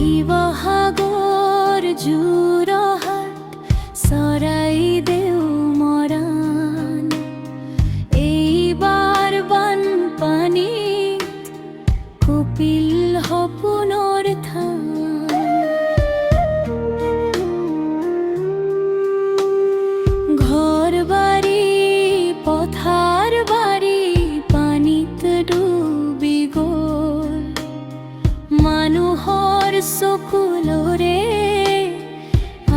শিৱসাগৰ যোৰহাট চৰাইদেউ মৰাণ এইবাৰ বানপানী কপিল সপোনৰ থান ঘৰ বাৰী পথাৰ বাৰী পানীত ডুবি গ'ল মানুহৰ চকুলোৰে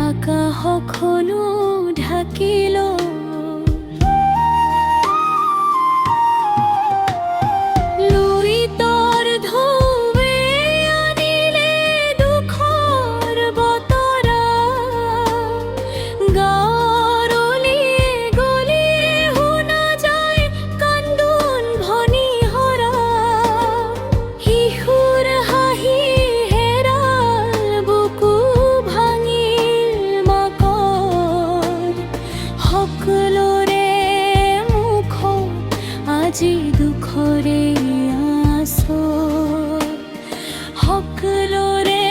আকাশখনো ঢাকি লৈ লুইতৰ ঢৌৱে আনিলে দুখৰ বতৰা গাঁৱৰ অলিয়ে গলিয়ে শুনা যায় কান্দোন ভনীহৰা শিশুৰ হাঁহি হেৰাল বুকু ভাঙিল মাকৰ সকলোৰে মুখত আজি দুখৰে আঁচল সকলোৰে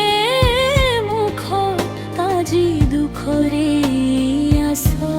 মুখত আজি দুখৰে আঁচল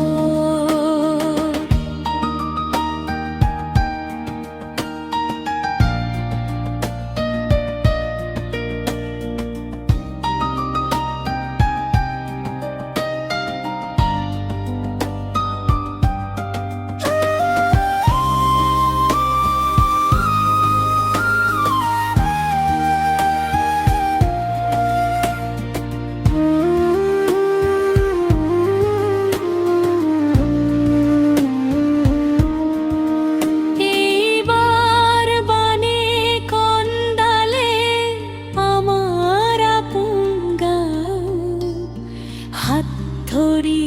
ধৰি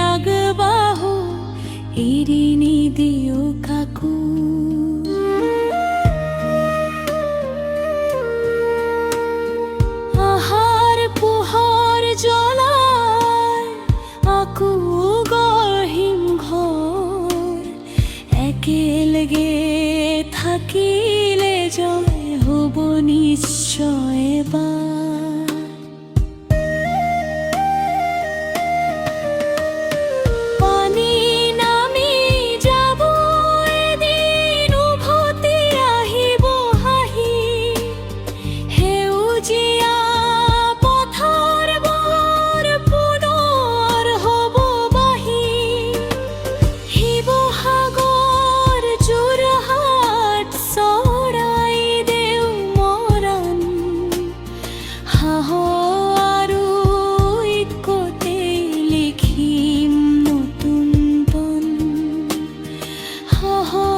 আগবাঢ়ো এৰি নিদিও কাকো আহাৰ পোহৰ জ্বলাই আকৌ গঢ়িম ঘৰ একেলগে থাকিলে জয় হ'ব নিশ্চয় এবাৰ oh